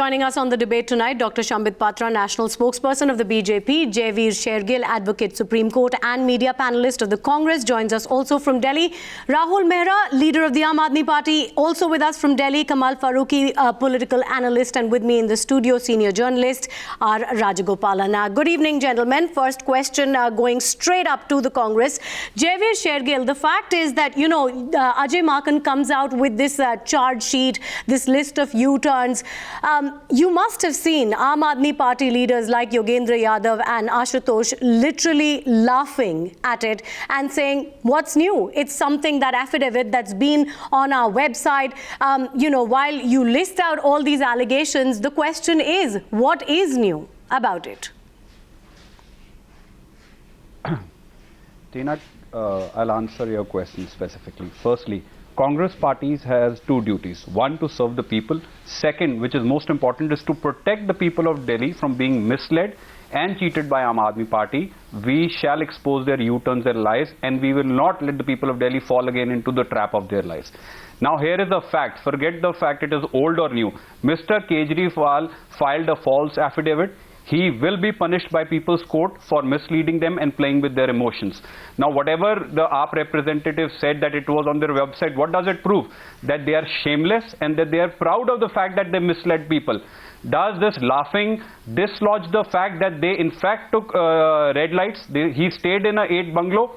Joining us on the debate tonight, Dr. Shambit Patra, National Spokesperson of the BJP, Jaiveer Shergill, Advocate, Supreme Court and media panelist of the Congress, joins us also from Delhi. Rahul Mehra, leader of the Aam Aadmi Party, also with us from Delhi. Kamal Farooqi, political analyst, and with me in the studio, senior journalist, R. Rajagopalana. Good evening, gentlemen. First question going straight up to the Congress. Jaiveer Shergill, the fact is that, Ajay Maken comes out with this charge sheet, this list of U-turns. You must have seen Aam Aadmi Party leaders like Yogendra Yadav and Ashutosh literally laughing at it and saying, what's new? It's something, that affidavit that's been on our website. While you list out all these allegations, the question is, what is new about it? Tina, I'll answer your question specifically. Firstly, Congress parties has two duties. One, to serve the people. Second, which is most important, is to protect the people of Delhi from being misled and cheated by Aam Aadmi Party. We shall expose their U-turns, their lies, and we will not let the people of Delhi fall again into the trap of their lies. Now here is the fact. Forget the fact it is old or new. Mr. Kejriwal filed a false affidavit. He will be punished by People's Court for misleading them and playing with their emotions. Now, whatever the AAP representative said that it was on their website, what does it prove? That they are shameless and that they are proud of the fact that they misled people. Does this laughing dislodge the fact that they in fact took red lights? He stayed in a 8 bungalow.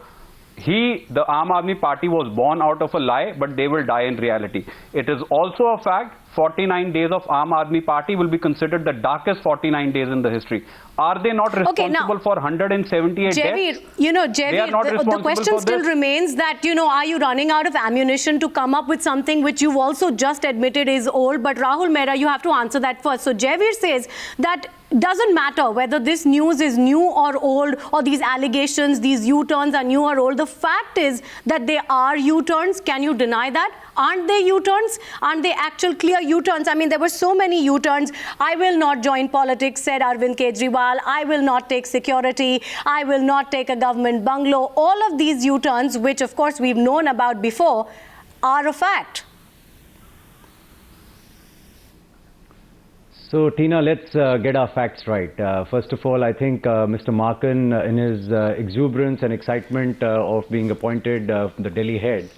The Aam Aadmi Party was born out of a lie, but they will die in reality. It is also a fact, 49 days of Aam Aadmi Party will be considered the darkest 49 days in the history. Are they not responsible for 178 deaths? Jaiveer, the question still remains that, are you running out of ammunition to come up with something which you've also just admitted is old? But Rahul Mehra, you have to answer that first. So Jaiveer says that doesn't matter whether this news is new or old, or these allegations, these U-turns are new or old. The fact is that they are U-turns. Can you deny that? Aren't they U-turns? Aren't they actual clear U-turns? I mean, there were so many U-turns. I will not join politics, said Arvind Kejriwal. I will not take security. I will not take a government bungalow. All of these U-turns, which of course we've known about before, are a fact. So, Tina, let's get our facts right. First of all, I think Mr. Maken, in his exuberance and excitement of being appointed the Delhi head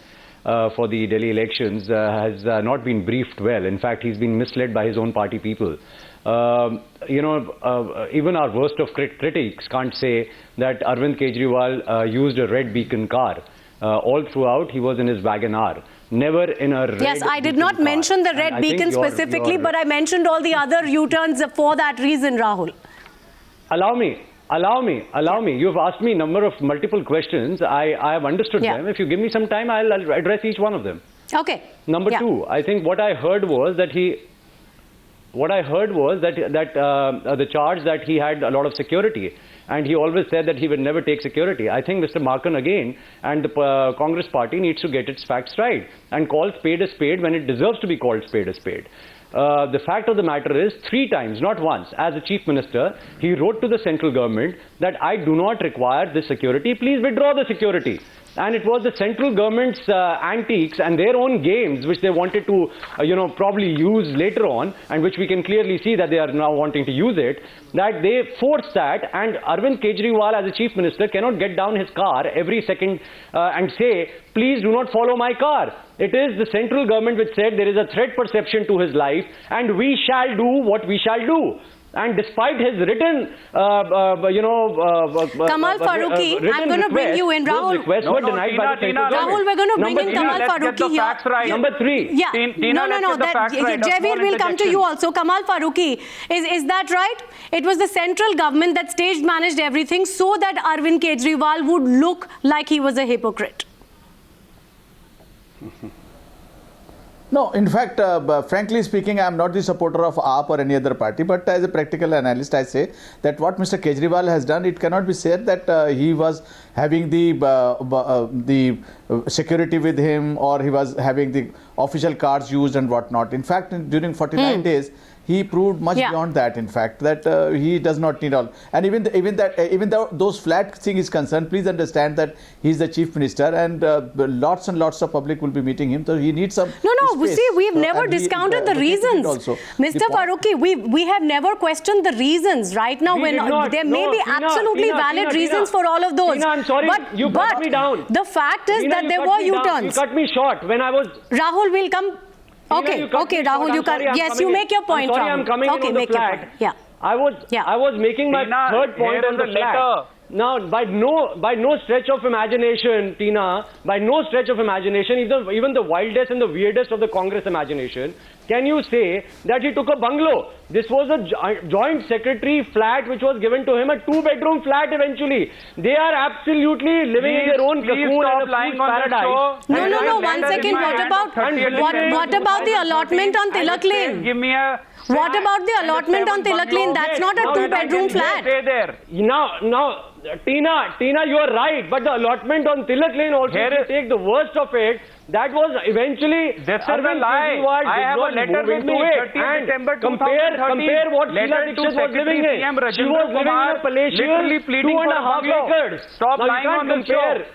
for the Delhi elections, has not been briefed well. In fact, he's been misled by his own party people. Even our worst of critics can't say that Arvind Kejriwal used a red beacon car. All throughout, he was in his Wagon-R. Never in a red Yes, I did not mention the red beacon specifically, but I mentioned all the other U-turns for that reason, Rahul. Allow me. You've asked me a number of multiple questions. I have understood them. If you give me some time, I'll address each one of them. Okay. Number two, I think what I heard was that the charge that he had a lot of security, and he always said that he would never take security. I think Mr. Maken again and the Congress party needs to get its facts right and call spade a spade when it deserves to be called spade a spade. The fact of the matter is, 3 times, not once, as a chief minister, he wrote to the central government that I do not require this security, please withdraw the security. And it was the central government's antiques and their own games which they wanted to, probably use later on, and which we can clearly see that they are now wanting to use it, that they forced that, and Arvind Kejriwal as a chief minister cannot get down his car every second and say, please do not follow my car. It is the central government which said there is a threat perception to his life and we shall do what we shall do. And despite his written, Kamal Farooqi, I'm going to bring you in. Rahul, Rahul, we're going to bring in Kamal Farooqi here. Right. Number 3. Yeah. Jaiveer will come to you also. Kamal Farooqi, is that right? It was the central government that staged managed everything so that Arvind Kejriwal would look like he was a hypocrite. No, in fact, frankly speaking, I am not the supporter of AAP or any other party, but as a practical analyst, I say that what Mr. Kejriwal has done, it cannot be said that he was having the security with him, or he was having the official cars used and whatnot. In fact, during 49 days, he proved much Yeah. beyond that. In fact, that he does not need all. And even though those flat thing is concerned, please understand that he is the chief minister, and lots and lots of public will be meeting him. So he needs some. No, space. see, we've So, never and he discounted the advocated it reasons. also. Mr. The point- Faruqi, we have never questioned the reasons. Right now, We when did not. there may No, be Tina, absolutely Tina, valid Tina, reasons Tina. for all of those. Tina, I'm sorry, you cut me down. The fact is Tina, that you there cut were me down. U-turns. You cut me short when I was. Rahul will come. Tina, Okay, you cut okay, me short. Rahul, I'm you can. sorry, I'm Yes, coming you in. make your point. I'm sorry, Rahul. I'm coming okay, in on the make your flat. point. Yeah. I was making my Tina, third point here on is the the flat. letter. Now, by no stretch of imagination, Tina, by no stretch of imagination, even the wildest and the weirdest of the Congress imagination, can you say that he took a bungalow? This was a joint secretary flat which was given to him, a 2-bedroom flat eventually. They are absolutely living in their own cocoon and a food paradise. No, 1 second. What about the allotment on Tilak Lane? Give me a. What about the allotment on Tilak Lane? That's not a 2-bedroom flat. Stay there. Now, Tina, you are right, but the allotment on Tilak Lane also, Here if you is- take the worst of it, that was eventually. This is a Arvind lie. Kejriwal I did have a not letter move with into me, it. 30th And December compare what Sheila letter to Dixit was Secretary living in. CM She Rajendra was living in Kumar, a palatial literally pleading for a 2.5 bungalow. acres. Stop Now, you lying can't on the show. compare.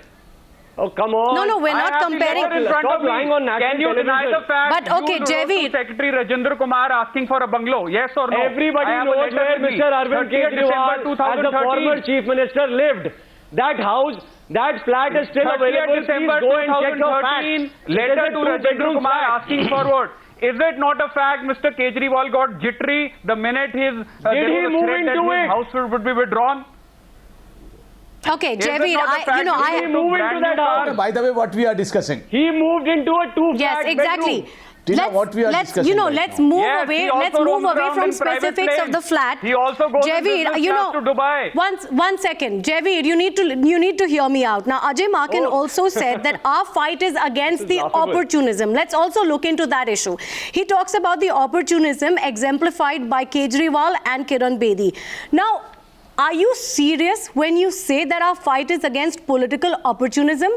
Oh, come on. No, we're I not have the comparing. letter in front Stop of me. lying on national Can you deny television. the fact But, okay, you wrote Javeed. to Secretary Rajendra Kumar asking for a bungalow? Yes or no? Everybody I have a knows letter where with me. Mr. Arvind 30th December Kejriwal, as the 2013. former chief minister, lived. That house, that flat is still 30th available. December Please go and check your 2013, facts. letter It is a to Rajendra two-bedroom Kumar flat. asking forward. Is it not a fact Mr. Kejriwal got jittery the minute his Did he move into his it? house would be withdrawn? Okay, Is it Javeed, not a fact? Did he move into that house? By the way, what we are discussing. He moved into a two-flat yes, exactly. bedroom. Tina, what we are discussing right let's now. move Yes, away. he also Let's move roams away around from in private specifics of planes. the flat. He also goes in Javeed, business class to Dubai. One second, Javeed, you need to hear me out. Now, Ajay Makin also said that our fight is against the laughable. opportunism. Let's also look into that issue. He talks about the opportunism exemplified by Kejriwal and Kiran Bedi. Now, are you serious when you say that our fight is against political opportunism?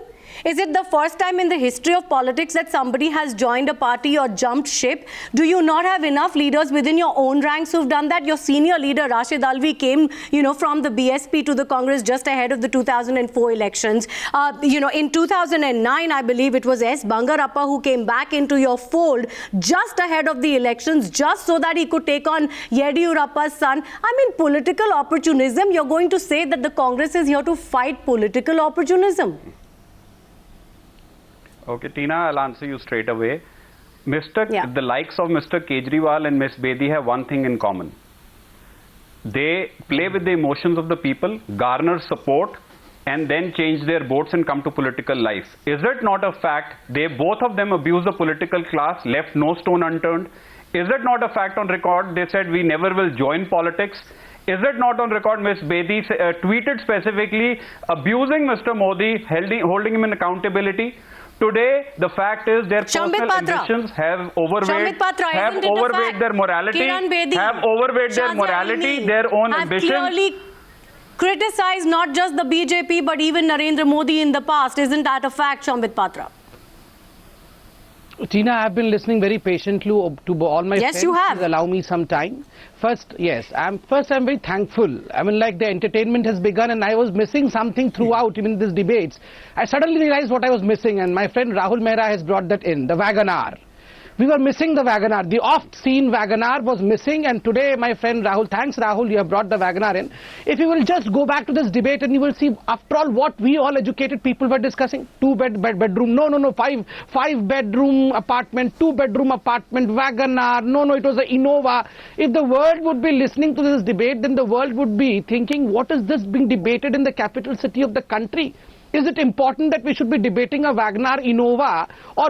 Is it the first time in the history of politics that somebody has joined a party or jumped ship? Do you not have enough leaders within your own ranks who've done that? Your senior leader, Rashid Alvi, came, from the BSP to the Congress just ahead of the 2004 elections. In 2009, I believe it was S. Bangarappa who came back into your fold just ahead of the elections, just so that he could take on Yediyurappa's son. I mean, political opportunism. You're going to say that the Congress is here to fight political opportunism? Okay, Tina, I'll answer you straight away. Yeah. The likes of Mr. Kejriwal and Ms. Bedi have one thing in common. They play with the emotions of the people, garner support, and then change their votes and come to political life. Is it not a fact both of them abuse the political class, left no stone unturned? Is it not a fact on record they said we never will join politics? Is it not on record Ms. Bedi tweeted specifically abusing Mr. Modi, holding him in accountability? Today, the fact is their Shambit personal Patra. ambitions have overweight, Shambit Patra, have isn't it a overweight fact? their morality, Kiran Bedi, have overweight their Shazia morality, Amin their own have ambitions. clearly criticized not just the BJP but even Narendra Modi in the past. Isn't that a fact, Shambit Patra? Tina, I've been listening very patiently to all my Yes, friends. you have. Please allow me some time. First, yes, I'm very thankful. I mean, like the entertainment has begun and I was missing something throughout, even these debates. I suddenly realized what I was missing, and my friend Rahul Mehra has brought that in, the Wagoner. We were missing the Wagoner. The oft-seen Wagoner was missing, and today my friend Rahul, thanks Rahul, you have brought the Wagoner in. If you will just go back to this debate and you will see, after all, what we all educated people were discussing. Bedroom, five bedroom apartment, 2-bedroom apartment, Wagoner, it was an Innova. If the world would be listening to this debate, then the world would be thinking, what is this being debated in the capital city of the country? Is it important that we should be debating a Wagoner Innova, or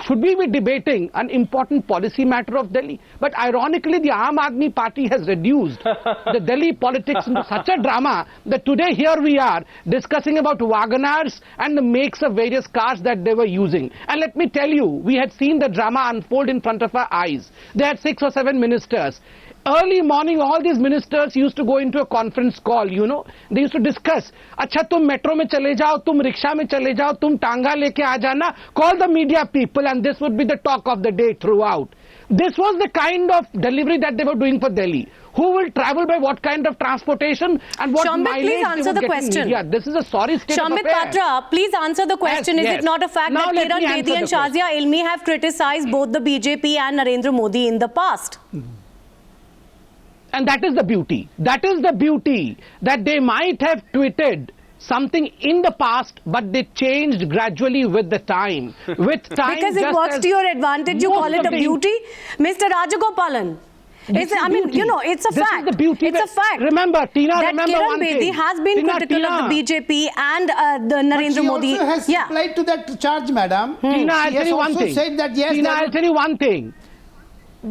should we be debating an important policy matter of Delhi? But ironically, the Aam Aadmi Party has reduced the Delhi politics into such a drama that today here we are discussing about Wagoners and the makes of various cars that they were using. And let me tell you, we had seen the drama unfold in front of our eyes. They had 6 or 7 ministers. Early morning, all these ministers used to go into a conference call, They used to discuss, अच्छा तुम metro में चले जाओ, तुम rickshaw में चले जाओ, तुम टांगा लेके आ जाना, call the media people, and this would be the talk of the day throughout. This was the kind of delivery that they were doing for Delhi. Who will travel by what kind of transportation and what Shambit, mileage please they answer would the get in question. media. This is a sorry state of Shambit affairs. Patra, please answer the question. Yes, Is yes. it not a fact Now that let Kiran me answer Bedi and the question. Shazia Ilmi have criticized both the BJP and Narendra Modi in the past? And that is the beauty. That is the beauty, that they might have tweeted something in the past, but they changed gradually with the time. With time, Because it just works as to your advantage, you most call it of a the- beauty? Mr. Rajagopalan. This is I mean, beauty. you know, it's a This is fact. the beauty It's a that- fact. Remember, Tina, that remember Kiran one Bedi thing. has been Tina, critical of the BJP and the Narendra But Modi. she also has Yeah. replied to that charge, madam. Tina, I'll She tell has you one also thing. said that yes, Tina, there I'll is- tell you one thing.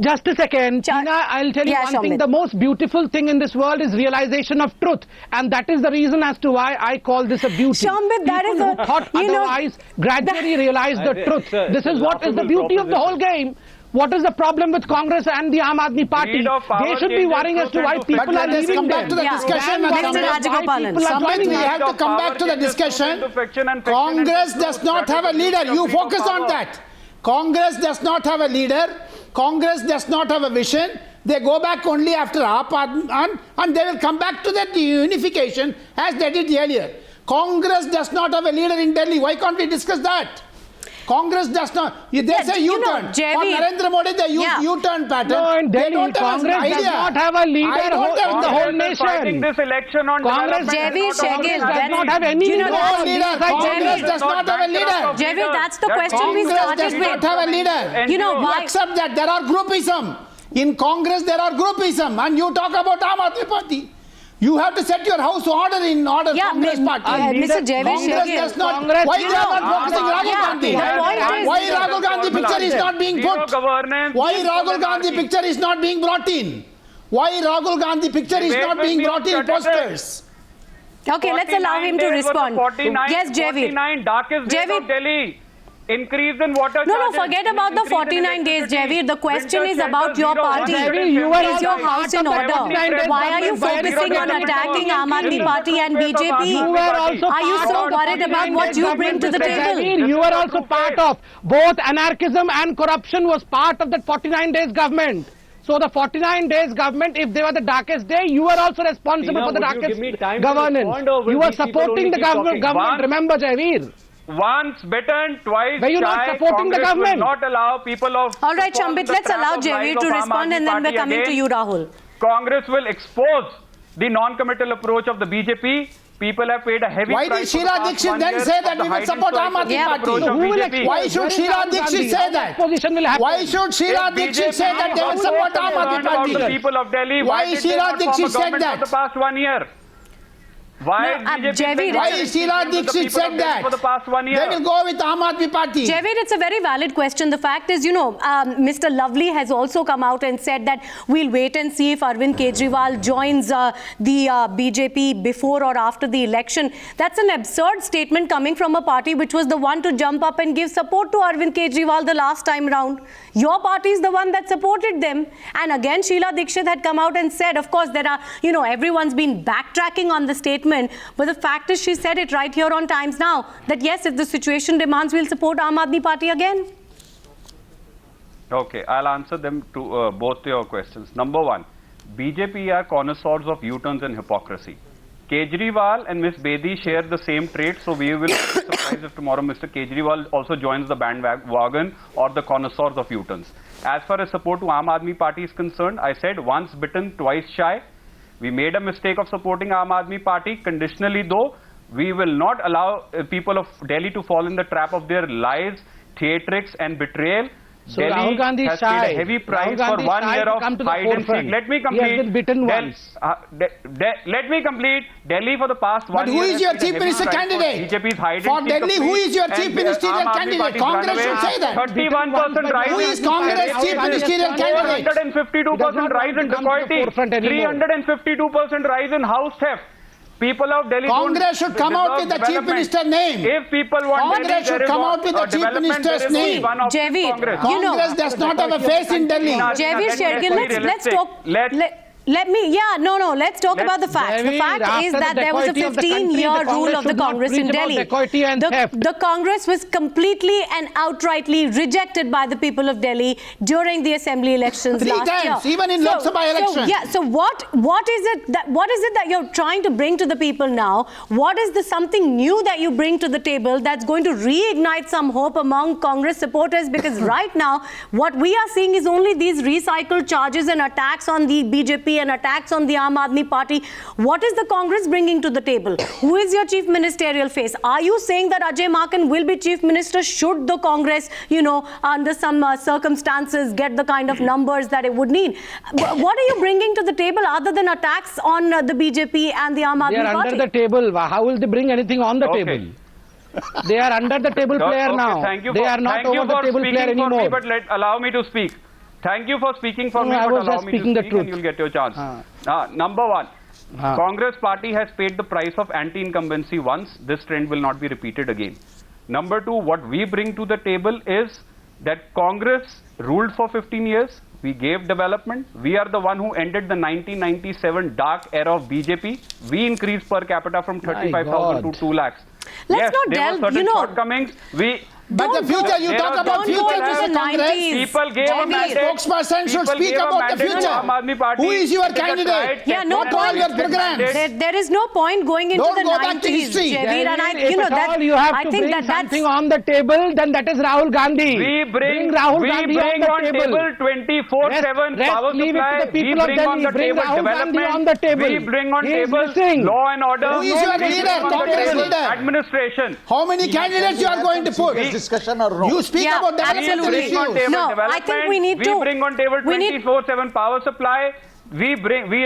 Just a second. Tina, I'll tell you Yeah, one thing. Shambit. The most beautiful thing in this world is realization of truth. And that is the reason as to why I call this a beauty. Shambit, that People is who a- thought you know, otherwise gradually realize the truth. It's This is what is the laughable beauty of the whole proposition. game. What is the problem with Congress and the Aam Aadmi Party? Greed of power They should be changes worrying as to truth why into people fiction. are But let us leaving come back them. to the Yeah. discussion, Mr. Madam. Rajagopalan. People are Shambit, joining we us. have to come back to the discussion. Congress does not have a leader. You focus on that. Congress does not have a leader. Congress does not have a vision. They go back only after AAP and they will come back to that unification as they did earlier. Congress does not have a leader in Delhi. Why can't we discuss that? Congress does not. They say you know, U-turn. For Javi- Narendra Modi, they use Yeah. U-turn pattern. No, in They Delhi, don't have an Congress does idea. not have a leader I don't have in the the whole Congress is fighting nation. this election on Congress, development, Javi not on Shegil, organizing. does not have any You know, leader. that's- leader. Congress does not have a leader. Javi, that's the That question we Congress started does not with. have a leader. You know, You why- accept that there are groupism. In Congress there are groupism and you talk about Aam Aadmi Party. You have to set your house in order, Yeah, Congress Party. Mr. Javi Congress Shegil. does not. Congress- Why You they are know, not focusing Rahul yeah, Gandhi? the point is- Why Rahul Gandhi picture is not being Zero put? governance, Why simple Rahul Gandhi anarchy. picture is not being brought in? Why Rahul Gandhi picture is Debate not will being be on brought in Saturday. posters? Okay, let's allow him to 49 days were the respond. 49, Yes, Javi. 49 darkest days Javi- of Delhi. Increase in water No, charges, forget about the increase in 49 days, electricity, Javi. The question winter is shelter, about your zero, party. Javi, you were Is also your part house of in the order? 49 days Why are you government by focusing on zero attacking development Aam Aadmi increase. Party and BJP? You were also Are you part so of worried about 49 what days you bring to the government, Mr. table? Javier, you were also part of both anarchism and corruption was part of that 49 days government. So the 49 days government, if they were the darkest day, you were also responsible Tina, for the would you give darkest me time to governance. respond, or will You were these people supporting only the keep talking? government. One- Remember, Javier. Once bitten, twice Were you not shy. supporting the Congress government? will not allow people of. All right, to fall in Shambit, the let's trap allow of Javi lies to of Aam respond Aadmi and then we're Party coming to again. you, Rahul. Congress will expose the non-committal approach of the BJP. People have paid a heavy Why price did for the Sheila past Dixit 1 then year say of that the we will hiding support Aam choices Aadmi and Party? approach of Who will BJP. expose? Why should Where is Sheila Rahul Dixit Gandhi? say How that? opposition will happen? Why should Sheila If Dixit say that they will BJP support is Aam Aadmi concerned about the Party? people of Delhi, Why did Sheila they not form a Dixit said government that? for the past 1 year? Why No, BJP Javi, saying Why that Sheila with the Dixit people of said Delhi that? for the past 1 year? They will go with Aam Aadmi Party. Javed, it's a very valid question. The fact is, Mr. Lovely has also come out and said that we'll wait and see if Arvind Kejriwal joins the BJP before or after the election. That's an absurd statement coming from a party which was the one to jump up and give support to Arvind Kejriwal the last time round. Your party is the one that supported them. And again, Sheila Dixit had come out and said, of course, there are, everyone's been backtracking on the statement, but the fact is she said it right here on Times Now, that yes, if the situation demands, we'll support Aam Aadmi Party again. Okay, I'll answer them to both your questions. Number one, BJP are connoisseurs of U-turns and hypocrisy. Kejriwal and Ms. Bedi share the same trait, so we will be surprised if tomorrow Mr. Kejriwal also joins the bandwagon or the connoisseurs of U-turns. As far as support to Aam Aadmi Party is concerned, I said once bitten, twice shy. We made a mistake of supporting Aam Aadmi Party conditionally, though. We will not allow people of Delhi to fall in the trap of their lies, theatrics and betrayal. So Delhi Rahul Gandhi has shy. paid a heavy price Rahul for Gandhi 1 shy year to of come to the hide and seek. forefront. Let me He complete. has been bitten once. Let me complete. Delhi for the past 1 But year. who is has your paid a chief heavy minister price candidate? For BJP's hide For and seek Delhi, who approach. is your chief And, ministerial Aam Aadmi candidate? Party's Congress runaway. should say that. 31% rise. Who is Congress chief ministerial candidate? 452% rise in dacoity. 352% rise in house theft. People of Delhi Congress should come out with the chief development. minister name. If people want Congress Delhi, should there is come one- out with the chief development, there minister's is only name. one option, Javid, Congress. you know- Congress does not have a face in Delhi. Javid Shergill, let's talk. Let's talk about the facts. The Javier, fact is after that the there was a dacoity of the country, 15-year the rule Congress of the should not Congress in preach about Delhi. dacoity and theft. The Congress was completely and outrightly rejected by the people of Delhi during the assembly elections Three last times, year. even in Lok Sabha election. So what is it that you're trying to bring to the people now? What is the something new that you bring to the table that's going to reignite some hope among Congress supporters? Because right now, what we are seeing is only these recycled charges and attacks on the BJP and attacks on the Aam Aadmi Party. What is the Congress bringing to the table? Who is your chief ministerial face? Are you saying that Ajay Maken will be chief minister should the Congress, under some circumstances, get the kind of numbers that it would need? What are you bringing to the table other than attacks on the BJP and the Aam Aadmi They are Party? under the table. How will they bring anything on the Okay. table? They are under the table player now. Thank you They are not over the table player anymore. Me, but allow me to speak. Thank you for speaking for No, me, I but was allow just me to speaking the speak truth. and you'll get your chance. Number one, Haan. Congress party has paid the price of anti-incumbency once. This trend will not be repeated again. Number two, what we bring to the table is that Congress ruled for 15 years. We gave development. We are the one who ended the 1997 dark era of BJP. We increased per capita from 35,000 to 2 lakhs. Let's not there delve, were certain shortcomings. But the future, you talk about future, to Mr. the Congress. 90s. People gave a Javier. mandate. Spokesperson should People speak gave a about the mandate to future. Aam Aadmi Party. Who is your Take a candidate? stride, Yeah, take no one point. mandate, mandate. There is no point going into Don't the go back to 90s, history. Javier, and If at all you have to bring something on the table, then that is Rahul Gandhi. We bring Rahul Gandhi on on the table table. 24/7 Rest power leave it to supply. the people of We bring on Delhi. the Bring table Rahul Gandhi development. on the table. We bring on He is table missing. law and order. Who is your We leader, bring on the Congress table leader? Administration. How many candidates you are going to put? Serious discussion or no? You speak Yeah, about developmental absolutely. We bring on issues. table No, I development. think we need to- We bring on table we need- 24/7 power supply. We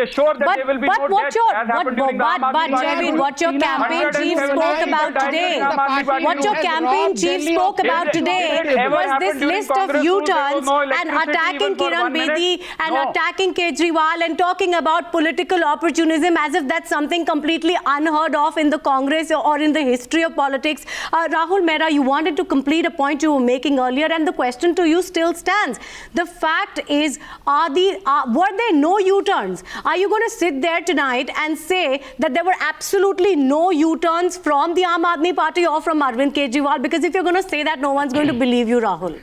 assure that there will be no deaths as happened during the Aam Aadmi Party Javier, rule. what your campaign chief 179 spoke about times today, in Aam Aadmi Party what your rule. campaign chief spoke about Did it today ever was happen this during list of Congress rule? There was U-turns no and electricity attacking even for Kiran 1 minute? Bedi and No. attacking Kejriwal and talking about political opportunism as if that's something completely unheard of in the Congress or in the history of politics. Rahul Mehra, you wanted to complete a point you were making earlier, and the question to you still stands. The fact is, were there no U-turns? Are you going to sit there tonight and say that there were absolutely no U-turns from the Aam Aadmi Party or from Arvind Kejriwal? Because if you're going to say that, no one's going to believe you, Rahul.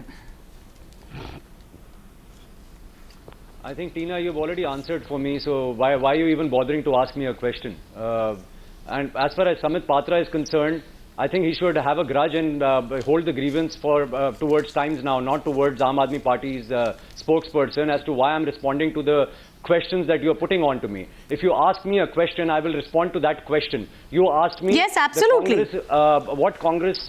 I think, Tina, you've already answered for me, so why are you even bothering to ask me a question? And as far as Samit Patra is concerned, I think he should have a grudge and hold the grievance towards Times Now, not towards Aam Aadmi Party's spokesperson, as to why I'm responding to the questions that you're putting on to me. If you ask me a question, I will respond to that question. You asked me Yes, absolutely. what Congress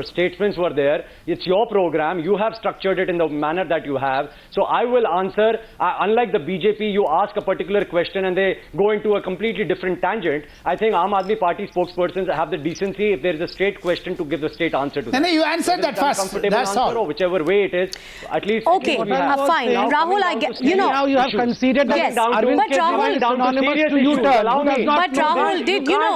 statements were there. It's your program. You have structured it in the manner that you have. So I will answer. Unlike the BJP, you ask a particular question and they go into a completely different tangent. I think Aam Aadmi Party spokespersons have the decency, if there is a straight question, to give the straight answer to that. No, you answered Whether that it's first. uncomfortable That's answer all. Or whichever way it is, at least Okay, we have. fine. Now, Rahul, coming I down get, to you know. Now you have issues. conceded that Yes, Arvind but Kejriwal Rahul- is down to synonymous serious to issues. U-turn. Allow Who does me. not But know Rahul, that? did you know?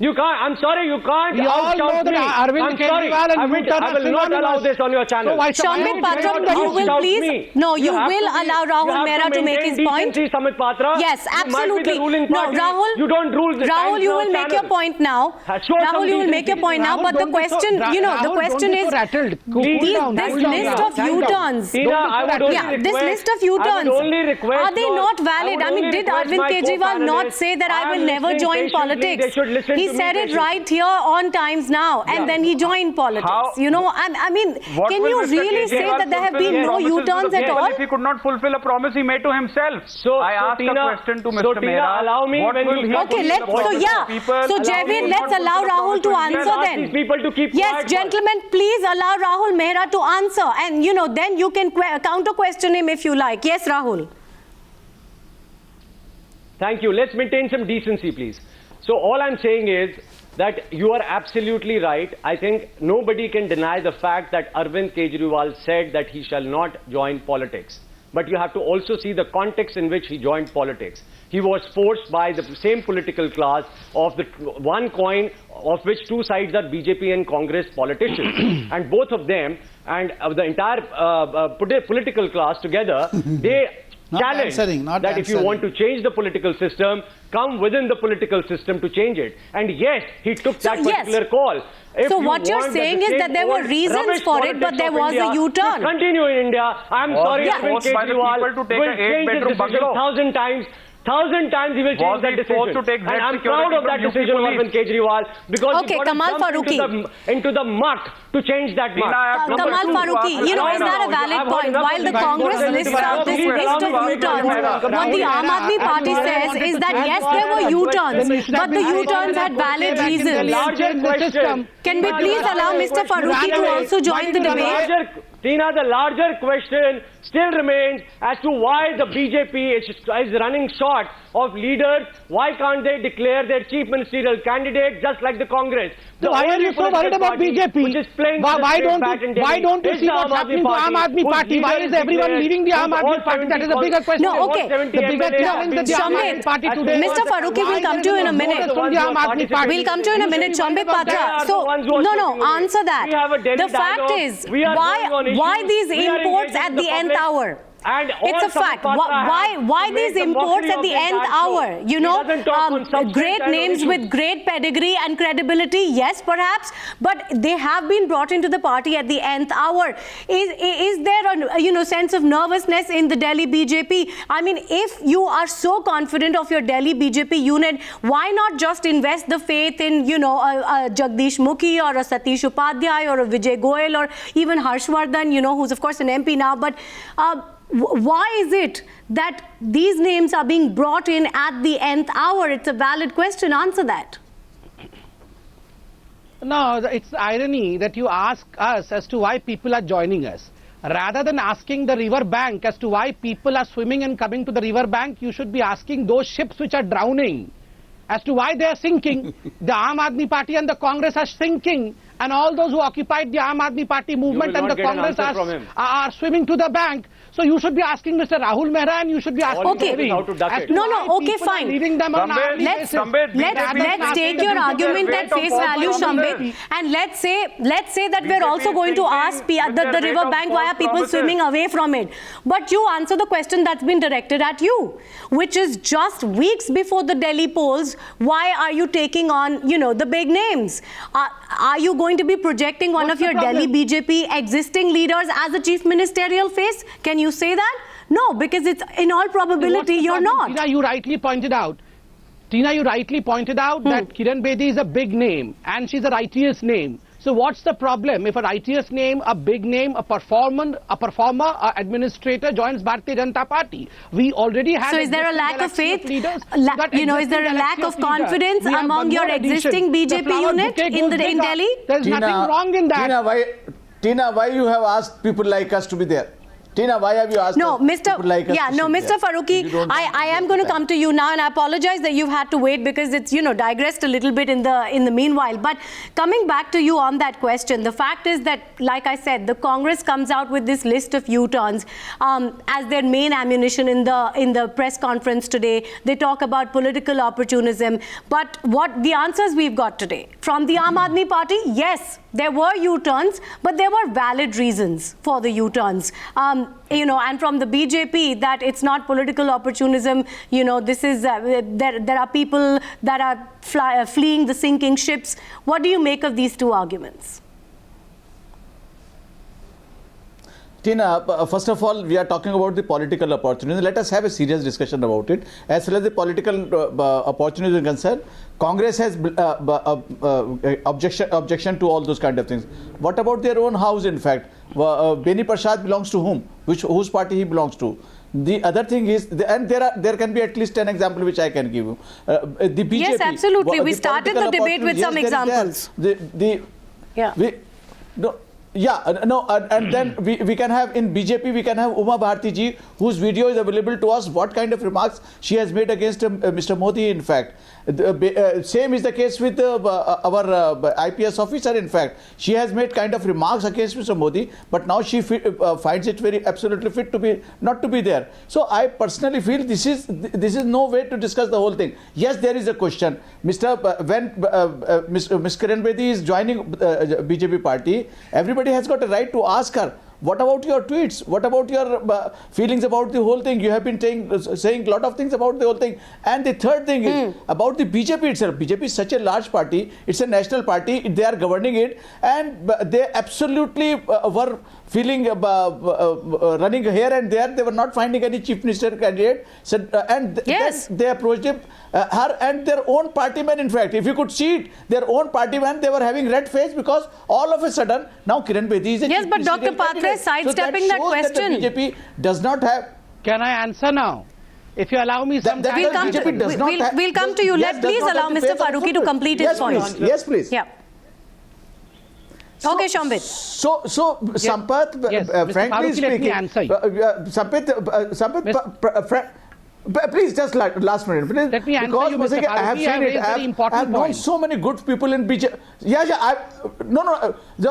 You can't. I'm sorry. You can't. We all know out-shout that me. Arvind I'm sorry. Kejriwal and I will U-turn are not allow synonymous. this on your channel. So why should Shambit I Patra, not you will out-shout please. me. No, you have will to be- allow you Rahul have Mehra to make maintain his point. decency, Samit Patra. Yes, You might be the absolutely. ruling No, party. Rahul. You don't rule the Rahul, Times you Now will make your channel. point now. Show some Rahul, you will make your decency. point now. Rahul, But the don't be so- question, you know, the Rahul, question don't be is, so rattled. Cool down, this cool down. list of Calm down. U-turns. Tina, I would only Yeah, this request- list of U-turns, I would only request are they your- not I valid? would I mean, only did request Arvind my Kejriwal not co-panelists, say that I I am will never listening join patiently. politics? They should listen He to me said it patiently. right here on Times Now, and then he joined politics. How- You know, I mean, What can will you Mr. really say Kejriwal that there have fulfill been his no promises to U-turns the at people all? If he could not fulfill a promise he made to himself. I asked Tina, a question to Mr. so Tina, Mehra. allow me What when will you he talk Okay, to let's, the so voice yeah. of the people, So allow Javier, me let's not allow fulfill a Rahul to promise to answer Ask then. these people to keep Yes, quiet. gentlemen, please allow Rahul Mehra to answer, and you know, then you can counter question him if you like. Yes, Rahul. Thank you. Let's maintain some decency, please. So all I'm saying is that you are absolutely right. I think nobody can deny the fact that Arvind Kejriwal said that he shall not join politics. But you have to also see the context in which he joined politics. He was forced by the same political class of the one coin of which two sides are BJP and Congress politicians. And both of them and the entire political class together, they Not challenge answering, not that if you answering. want to change the political system, come within the political system to change it. And yes, he took that yes. particular call. If So you what you're want the saying is same that there were old reasons rubbish for it, but politics there of was a India U-turn. to continue in India. I'm Was sorry, he Arvind forced by the Kejriwal people to take will a change his 8-bedroom decision bungalow? 1,000 times. 1,000 times he will change Was that he decision. forced to take And that I'm security proud of from that UP decision of police? Arvind Kejriwal because Okay, he got Kamal jumped Farooqui. into the muck to change that muck. I have Kamal number two to Farooqui, ask you know, is Mr. that a Mehra. valid I've heard point? enough While of the this. Congress Rahul lists Mehra, out this please list allow of me to U-turns, Rahul what the Aam Aadmi Party Rahul says Mehra, is that yes, there were U-turns, but the U-turns had valid reasons. larger question. Can we please allow Mr. Farooqui to also join the debate? Tina, the larger question still remains as to why the BJP is running short of leaders. Why can't they declare their chief ministerial candidate just like the Congress? So why are you so worried about BJP? Which is playing Why don't you see what's happening to Aam Aadmi Party? Why is everyone leaving the Aam Aadmi Party? That is a bigger question. No, okay. The bigger challenge that the Aam Aadmi Party today. Mr. Farooqui, we'll come to you in a minute. From the Aam Aadmi Party. We'll come to you in a minute, Shambit Patra. So, no, answer that. The fact is, why these imports at the nth hour? It's a fact. Why these imports at the nth hour? You know, great names with great pedigree and credibility, yes, perhaps, but they have been brought into the party at the nth hour. Is there a sense of nervousness in the Delhi BJP? I mean, if you are so confident of your Delhi BJP unit, why not just invest the faith in, a Jagdish Mukhi or a Satish Upadhyay or a Vijay Goyal or even Harshvardhan, who's of course an MP now, but why is it that these names are being brought in at the nth hour? It's a valid question. Answer that. No, it's irony that you ask us as to why people are joining us. Rather than asking the river bank as to why people are swimming and coming to the river bank, you should be asking those ships which are drowning as to why they are sinking. The Aam Aadmi Party and the Congress are sinking, and all those who occupied the Aam Aadmi Party movement and the Congress are swimming to the bank. So you should be asking Mr. Rahul Mehra and you should be asking how to duck it. Okay, fine. Let's take your argument at face value, Shambit, and let's say that we're also going to ask the river bank why are people swimming away from it. But you answer the question that's been directed at you, which is just weeks before the Delhi polls, why are you taking on, the big names? Are you going to be projecting one of your Delhi BJP existing leaders as a chief ministerial face? Can you say that? No, because it's in all probability you're not. Tina, you rightly pointed out that Kiran Bedi is a big name and she's a righteous name. So what's the problem if a righteous name, a big name, a performer, an administrator joins Bharatiya Janata Party? We already have. So is there a lack of faith? Is there a lack of confidence among your existing BJP unit in Delhi? There's nothing wrong in that. Tina, why you have asked people like us to be there? Tina, why have you asked people like us to sit Mr. there? Farooqui, I am going to come to you now, and I apologize that you've had to wait because it's, digressed a little bit in the meanwhile. But coming back to you on that question, the fact is that, like I said, the Congress comes out with this list of U-turns as their main ammunition in the press conference today. They talk about political opportunism. But what the answers we've got today from the Aam Aadmi Party, yes, there were U-turns, but there were valid reasons for the U-turns. And from the BJP, that it's not political opportunism. This is there are people that are fleeing the sinking ships. What do you make of these two arguments? Tina, first of all, we are talking about the political opportunity. Let us have a serious discussion about it. As far as the political opportunity is concerned, Congress has objection to all those kind of things. What about their own house, in fact? Beni Prasad belongs to whom? Whose party he belongs to? The other thing is, and there can be at least 10 examples which I can give you. The BJP. Yes, absolutely. We started the debate with some examples. And then we can have in BJP, we can have Uma Bharti ji, whose video is available to us, what kind of remarks she has made against Mr. Modi, in fact. Same is the case with our IPS officer, in fact. She has made kind of remarks against Mr. Modi, but now she finds it very absolutely fit to be not to be there. So I personally feel this is no way to discuss the whole thing. Yes, there is a question. Miss Kiran Bedi is joining BJP party, everybody has got a right to ask her What about your tweets? What about your feelings about the whole thing? You have been saying a lot of things about the whole thing. And the third thing is about the BJP itself. BJP is such a large party. It's a national party. They are governing it, and they absolutely were feeling running here and there. They were not finding any chief minister candidate. So, and Yes. then they approached her and their own partymen. In fact, if you could see it, their own partymen, they were having red face because all of a sudden now Kiran Bedi is a Yes, chief but Dr. ministerial Patra is candidate. sidestepping that shows question. That the BJP does not have. Can I answer now? If you allow me some that time. We'll come to- BJP does not we'll- have- we'll come to you. yes, Let- does please not allow have the Mr. face of Farooqui to football. complete his yes, point. Please. Yes, please. Yeah. Okay, Shambit. So Sampath, Yes, Mr. frankly Farooqui, let me speaking, answer you. Sampath, please just last minute. Please, Let me answer because you, Mr. I have Farooqui. seen I it. raised very important I have known point. so many good people in BJP.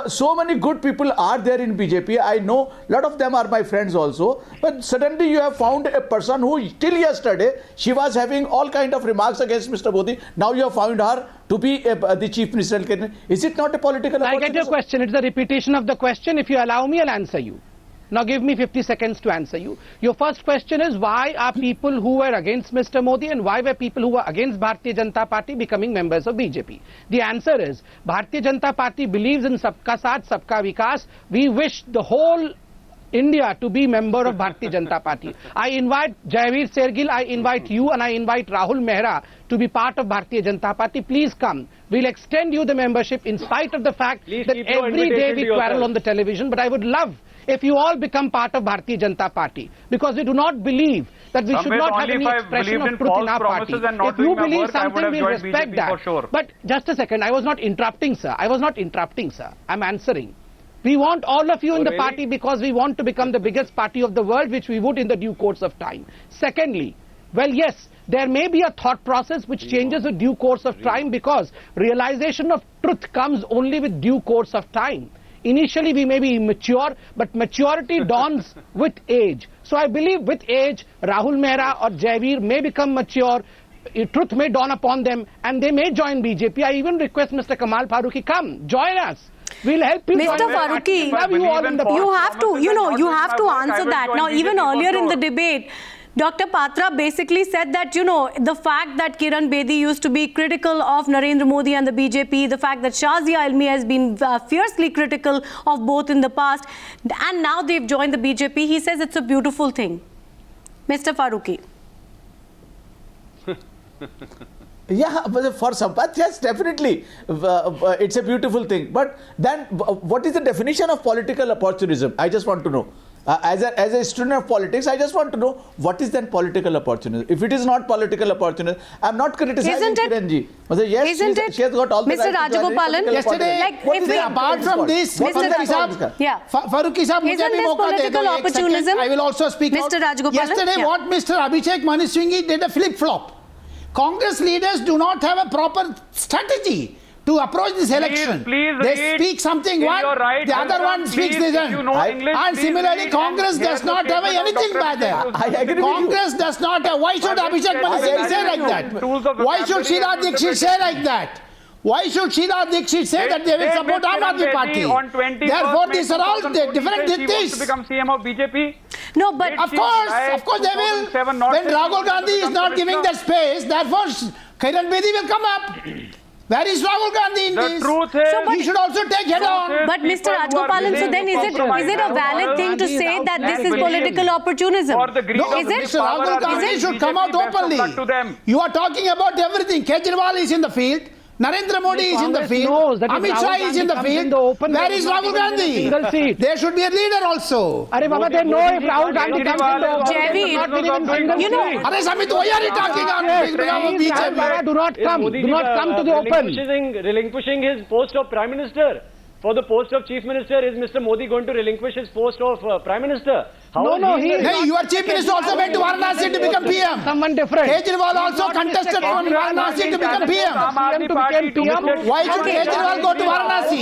So many good people are there in BJP. I know a lot of them are my friends also. But suddenly you have found a person who till yesterday she was having all kind of remarks against Mr. Modi. Now you have found her to be the chief minister. Is it not a political? I get your question. It's a repetition of the question. If you allow me, I'll answer you. Now give me 50 seconds to answer you. Your first question is, why are people who were against Mr. Modi and why were people who were against Bharatiya Janata Party becoming members of BJP? The answer is, Bharatiya Janata Party believes in Sabka Saath, Sabka Vikas. We wish the whole India to be member of Bharatiya Janata Party. I invite Jayaveer Shergill, I invite you, and I invite Rahul Mehra to be part of Bharatiya Janata Party. Please come. We'll extend you the membership in spite of the fact Please that keep your every day invitation we to quarrel yourself. on the television. But I would love if you all become part of Bharatiya Janata Party, because we do not believe that we should Sambit, not have only any if I expression believed of in truth in false our party. promises and not If you doing my believe work, I would something, have we joined respect BJP that. for sure. But just a second, I was not interrupting, sir. I was not interrupting, sir. I'm answering. We want all of you in the really? party because we want to become the biggest party of the world, which we would in the due course of time. Secondly, well, yes, there may be a thought process which changes with due course of time, because realization of truth comes only with due course of time. Initially, we may be immature, but maturity dawns with age. So I believe with age, Rahul Mehra or Jayaveer may become mature, truth may dawn upon them, and they may join BJP. I even request Mr. Kamal Farooqui, come, join us. We'll help you. Mr. join the party. Farooqui, Love you all in the you party. have to, you have to answer that. Now, even BJP for earlier in the sure. debate, Dr. Patra basically said that, the fact that Kiran Bedi used to be critical of Narendra Modi and the BJP, the fact that Shazia Almi has been fiercely critical of both in the past, and now they've joined the BJP, he says it's a beautiful thing. Mr. Farooqui. Yeah, but for Sampath, yes, definitely. It's a beautiful thing. But then, what is the definition of political opportunism? I just want to know. As a student of politics, I just want to know what is then political opportunism. If it is not political opportunism, I'm not criticizing Isn't it? Kiranji. Yes, Isn't it? she has got all the Mr. right to join Rajagopalan, political yesterday, opportunism. like, What if is we- the apart from this, Mr. Farooqui sahab, Yeah. Farooqui sahab, Isn't मुझे भी this मौका दे दो, political एक second. opportunism? I will also speak Mr. out. Rajagopalan? Yesterday, Yeah. what Mr. Abhishek Manu Singhi did a flip-flop. Congress leaders do not have a proper strategy to approach this election. please they read speak something in one, your right the other hand, one speaks please, this if you one. know English, And please similarly, read Congress and does hear the not have statement of anything Dr. by there. I agree with you. Congress does not have. Why should But Abhishek Manu it's- Singhi say like Tools that? of Why should vocabulary Sheila and Dixit say like that? Why should Sheila Dixit say that they will They support met Aam Aadmi Kiran Party? Bedi on 21st Therefore, May these are all 2014 different said she wants to things. become CM of BJP. No, but Did Of she course try they will. 2007 not When say she Rahul wants to Gandhi is become not giving that commissioner? space, therefore Kiran Bedi will come up. Where is Rahul Gandhi in The this? truth is- So, but- he should also take head on. But Mr. Rajgopalan, so then is it a valid thing to say that this is political opportunism? For the greed No, of Is it? Mr. Rahul Gandhi should come out openly. To them. You are talking about everything. Kejriwal is in the field. Narendra Modi is in the Congress field. knows that if Amit Rahul Shah is Gandhi in the comes in field. the open, Where there is is not Rahul even a Gandhi? single seat. There should be a leader also. Arey Baba, they know if Rahul Gandhi comes in the open, Jayaveer, they will not give him single you know, seat. Arey Samit, why are you talking on Yes, behalf of please, Rahul Baba, BJP? do not come. Modi Do not come to the open. relinquishing his post of Prime Minister. For the post of Chief Minister, is Mr. Modi going to relinquish his post of Prime Minister? No, he is Hey, your chief minister also went to Varanasi to become PM. someone different. Kejriwal also Not contested Mr. from Varanasi to become PM. Aam Aadmi to Party become to PM. Why should Okay. Kejriwal go to Varanasi?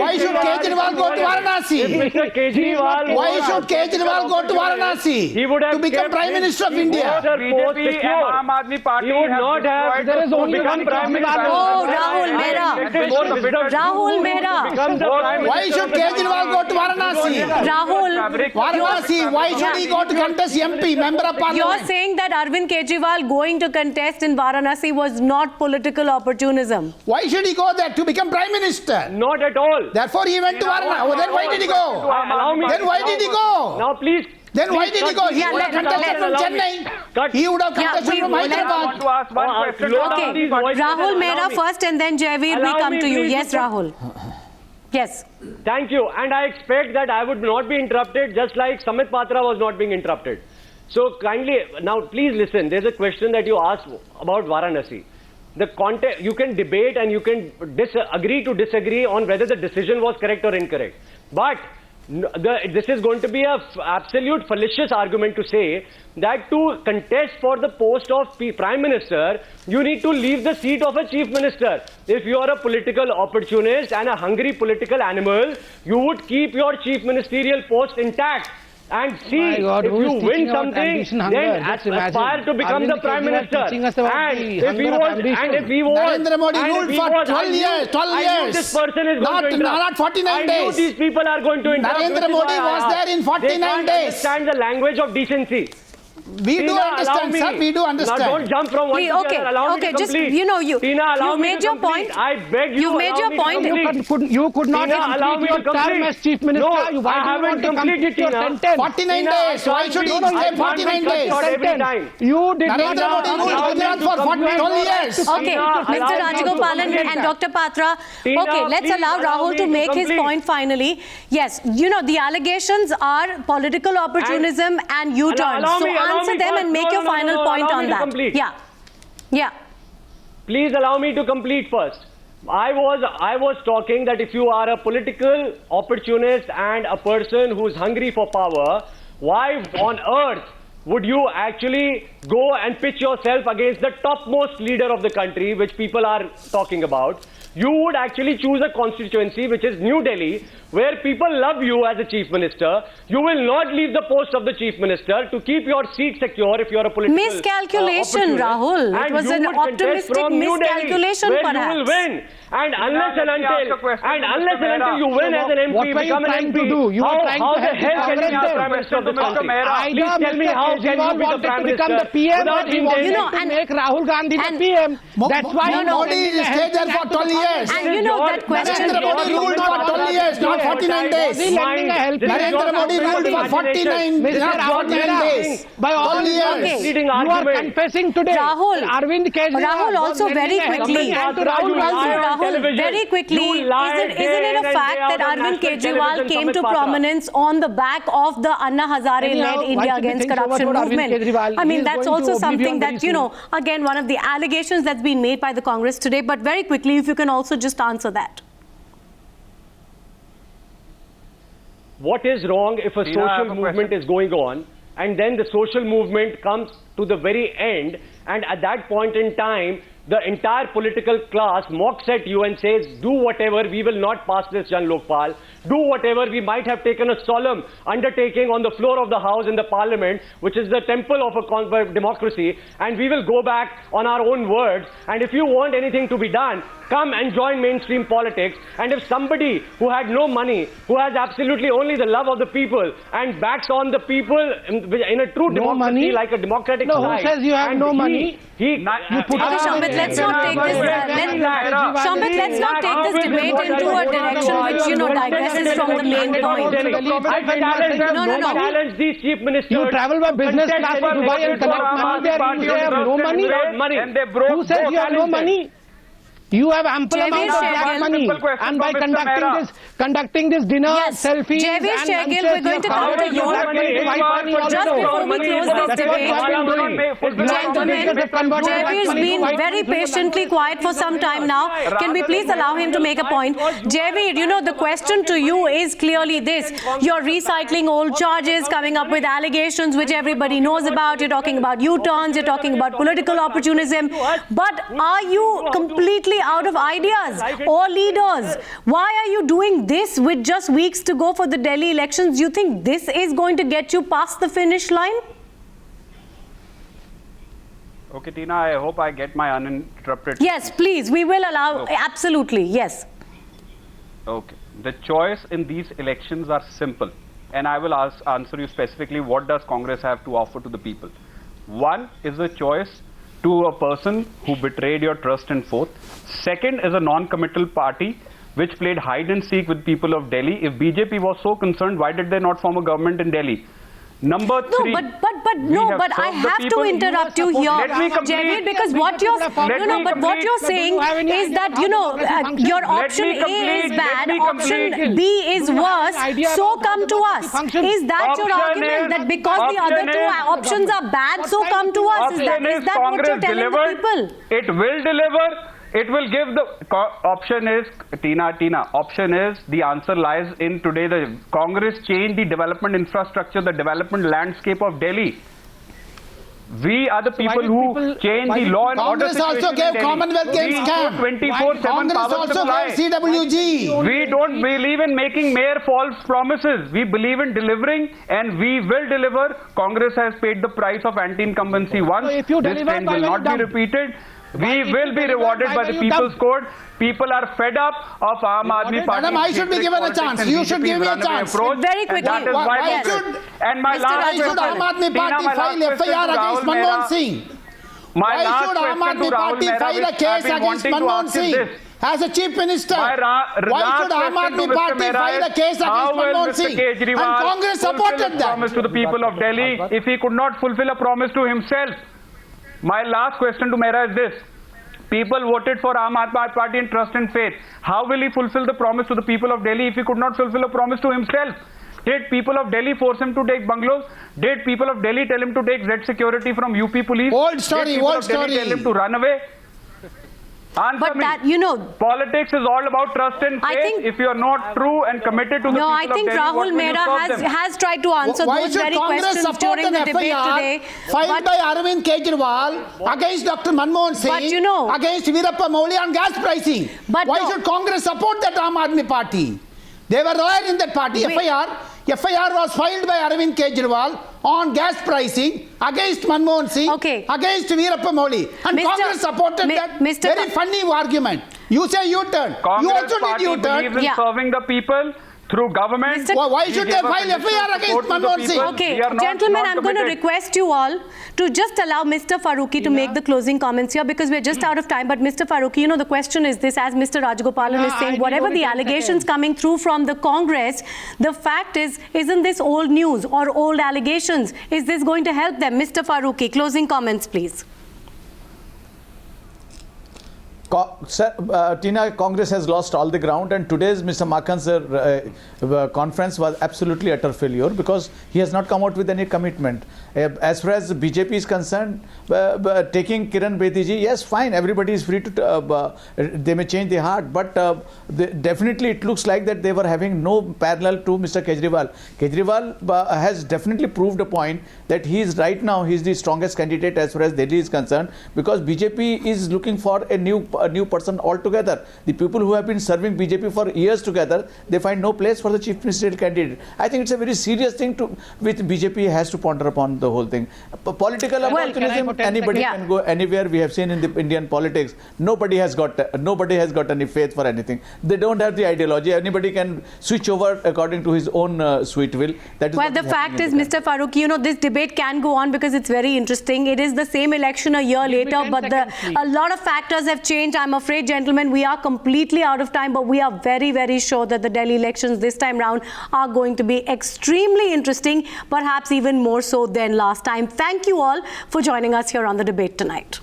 Why should Kejriwal go to Varanasi? Mr. Kejriwal Why should Kejriwal go to Varanasi He would have to become kept Prime his- Minister of he India? was a post BJP secure. and Aam Aadmi Party He would have not have. destroyed There is the only become one Prime Kejriwal. Minister. Oh, Rahul Mehra. Rahul Rahul Mehra. become the Prime Why Minister should of the Kejriwal go to Varanasi? Rahul, Varanasi, why should he go to contest MP, Member of Parliament? you're saying that Arvind Kejriwal going to contest in Varanasi was not political opportunism. Why should he go there to become Prime Minister? Not at all. Therefore, he went to Varanasi. Oh, then why did he go? Allow me. Then why did he go? Now, please. Then why did he go? He Yeah, would have let- contested from allow me. Chennai. Cut. He would have Yeah, contested we- from let- Hyderabad. to ask one question. slow Okay, down these voices Rahul and Mehra allow me. first and then Javeer, we Allow come me, to you. please, Yes, to put- Rahul. Yes. Thank you. And I expect that I would not be interrupted just like Samit Patra was not being interrupted. So kindly, now please listen. There's a question that you asked about Varanasi. The content, you can debate and you can agree to disagree on whether the decision was correct or incorrect. But this is going to be a absolute fallacious argument to say that to contest for the post of Prime Minister, you need to leave the seat of a Chief Minister. If you are a political opportunist and a hungry political animal, you would keep your Chief Ministerial post intact. And see, My God, if who is you teaching win about something, ambition, hunger? then Just imagine. aspire to become Arvind the Prime Kejriwal Minister. teaching us about And the if hunger he of was, ambition. and if he was, Narendra Modi and if ruled he for was, 12 years, 12 I knew years. this person is going to interrupt. Not 49 I knew days. these people are going to interrupt. Narendra which is Modi why I was asked. there in 49 They can't days. understand the language of decency. We do Tina, allow understand, me. sir. We do understand. Now don't jump from one to the Okay, other. Allow me okay, to just, complete. you know, you- Tina, allow you've me made to your complete. point. I beg you. You've made allow your me to point. complete. You could not Tina, allow me complete to your term complete. as Chief Minister. No, Why do you I want haven't to completed, complete your Tina. sentence? 49 Tina, days. I Why can't should be- he I stay can't be 49 cut days? short every time. You did Narendra not Modi ruled allow me Gujarat to for complete. 12 years. Okay, Tina, allow Mr. me to Rajagopalan complete. and Dr. Patra. Tina, Okay, let's please allow allow Rahul me to to make his complete. point finally. Yes, you know, the allegations are political opportunism and U-turns. allow So me answer them first. and make your final point allow on me to that. complete. Yeah. Yeah. Please allow me to complete first. I was talking that if you are a political opportunist and a person who's hungry for power, why on earth would you actually go and pitch yourself against the topmost leader of the country, which people are talking about? You would actually choose a constituency, which is New Delhi, where people love you as a chief minister. You will not leave the post of the chief minister to keep your seat secure if you're a political Miscalculation, opportunist. Rahul. It And was you an would contest optimistic from New Delhi, miscalculation, where perhaps. you will win. And unless and let me ask until, a question to Mr. until you win as an MP, what were you become an trying MP, to do? You were trying how to the help the hell can you be the Congress Prime Minister of the Mr. country? Mehra. Please tell me how can you Kejriwal be the wanted Prime to become Minister the PM, without but he wanted You know, to and- make Rahul Gandhi the and- PM. That's why Mo- he was Modi sending a stayed there helping for hand to the 12 years. Congress. And you know that question. Narendra Modi ruled for 12 years, not 49 days. He lending a helping hand. Narendra Modi ruled for 49, Mr. not Rahul 49 Mehra, days. by all 12 years. Okay. Leading You are argument. confessing today. Rahul. Arvind Kejriwal Rahul, was also lending very a helping quickly. hand to You Rahul lie Gandhi. on Rahul, television. very quickly, You lie isn't it day a in and fact day out that on Arvind national Kejriwal television, came to Samit Patra? prominence on the back of the Anna Hazare-led Anyhow, why India should we Against think so much Corruption about Arvind movement? Kejriwal? I He mean, is that's going to also something oblivion that, very you know, soon. again, one of the allegations that's been made by the Congress today. But very quickly, if you can also just answer that. What is wrong if a Tina, I have social a movement question. is going on and then the social movement comes to the very end, and at that point in time the entire political class mocks at you and says, do whatever, we will not pass this Jan Lokpal, do whatever, we might have taken a solemn undertaking on the floor of the house in the parliament, which is the temple of a democracy, and we will go back on our own words, and if you want anything to be done, come and join mainstream politics. And if somebody who had no money, who has absolutely only the love of the people and backs on the people in a true No democracy, money? like a democratic No, who society, says you have and no money? You put Okay, Shambit, let's not take this. Shambit, let's not take this debate into a direction which, you know, digresses from the main point. No, no, no. Challenge these chief ministers. You travel by business Contest class to any Dubai and collect money there. You say you have no money? money. And they broke Who says both. you have no money? You have ample Javeer amount of Shergill. black money, Simple question and by from Mr. Mehra. conducting this dinner, Yes. selfies, Javeer and Shergill, lunches, we're going to you have come to covered you. black money to white money Just also. before we close this That's what debate, you have been doing. Gentlemen, Javeer's been very patiently quiet for some time now. Can we please allow him to make a point? Javeer, you know, the question to you is clearly this. You're recycling old charges, coming up with allegations which everybody knows about. You're talking about U-turns, you're talking about political opportunism. But are you completely out of ideas or leaders? Why are you doing this with just weeks to go for the Delhi elections? Do you think this is going to get you past the finish line? Okay, Tina, I hope I get my uninterrupted. Yes, please. We will allow. Absolutely. Yes. Okay. The choice in these elections are simple. And I will answer you specifically, what does Congress have to offer to the people? One is a choice to a person who betrayed your trust and faith. Second is a non-committal party which played hide and seek with people of Delhi. If BJP was so concerned, why did they not form a government in Delhi? Number three. No, but I have to interrupt you here, Let me complete. Javier, because what you're what you're saying is that your option A is bad, option B is worse. So come to us. Is that your argument, that because the other two options are bad, so come to us? Is that what you're telling the people? It will deliver. It will give the option is, Tina, option is, the answer lies in today. The Congress changed the development infrastructure, the development landscape of Delhi. We are the people who change the law and order Congress situation also in gave Delhi. Commonwealth Games camp. 24/7 Congress power also supply. gave CWG. We don't believe in making mere false promises. We believe in delivering, and we will deliver. Congress has paid the price of anti-incumbency once. So if you This deliver, trend why will were not you be dumb? repeated. Why We if will you be deliver, rewarded why by were the you People's dumb? Court. People are fed up of Aam Aadmi Party. Madam, I should be given a chance. You should give me a chance. Very quickly. That is Why why should- and my Mr. last Why should question. Aam Aadmi Tina, Party my last file question FIR to against Rahul Manmohan Mehra. Singh? My Why last should Aam question Aadmi to Rahul Party Mehra, file a which I've case been against wanting to Manmohan ask is Singh this. as a chief minister? My Why last should Aam question to Aadmi Mr. Party Mehra file a is, case how against will Manmohan Mr. Singh? Kejriwal And Congress fulfill supported a that. promise to the people of Delhi if he could not fulfill a promise to himself? My last question to Mehra is this. People voted for Aam Aadmi Party in trust and faith. How will he fulfill the promise to the people of Delhi if he could not fulfill a promise to himself? Did people of Delhi force him to take bungalows? Did people of Delhi tell him to take Z security from UP police? Old story, Did people old of Delhi story. tell him to run away? Answer But me. that, Politics is all about trust and I faith. think- If you are not true and committed to the No, people I think of Delhi, what Rahul will you Mehra serve them? has tried to answer Why those should very Congress questions support during the an debate FIR today. filed by Arvind Kejriwal against Dr. Manmohan Singh, But against Veerappa Moily on gas pricing? But Why no. should Congress support that Aam Aadmi Party? They were there in that party. Wait. FIR was filed by Arvind Kejriwal on gas pricing against Manmohan Singh, Okay. against Veerappa Moily. And Mr. Congress supported that. Mr. Very funny argument. You say U-turn. You Congress also did party U-turn. believes in Yeah. serving the people through government. Mr. Why We should they gave a file conditional FIR against support to the Manmohan people. Singh? Okay, We are not- gentlemen, not I'm going to committed. request you all to just allow Mr. Farooqi to make the closing comments here because we're just out of time. But Mr. Farooqi, the question is this, as Mr. Rajagopalan is I saying, need whatever only the 10 allegations seconds. coming through from the Congress, the fact is, isn't this old news or old allegations? Is this going to help them? Mr. Farooqi, closing comments, please. Tina, Congress has lost all the ground, and today's Mr. Makhan's conference was absolutely utter failure because he has not come out with any commitment. As far as BJP is concerned, taking Kiran Bedi ji, yes, fine, everybody is free to, they may change their heart, but definitely it looks like that they were having no parallel to Mr. Kejriwal. Kejriwal has definitely proved a point that he is right now, he is the strongest candidate as far as Delhi is concerned, because BJP is looking for a new person altogether. The people who have been serving BJP for years together, they find no place for the chief ministerial candidate. I think it's a very serious thing which BJP has to ponder upon the whole thing. Political opportunism, anybody can go anywhere. We have seen in the Indian politics, nobody has got any faith for anything. They don't have the ideology. Anybody can switch over according to his own sweet will. That is Well, what the is fact is, happening in the Mr. Farooqi, this debate can go on because it's very interesting. It is the same election a year Give me later, 10 but seconds, please. a lot of factors have changed. I'm afraid, gentlemen, we are completely out of time, but we are very, very sure that the Delhi elections this time round are going to be extremely interesting, perhaps even more so than last time. Thank you all for joining us here on The Debate tonight.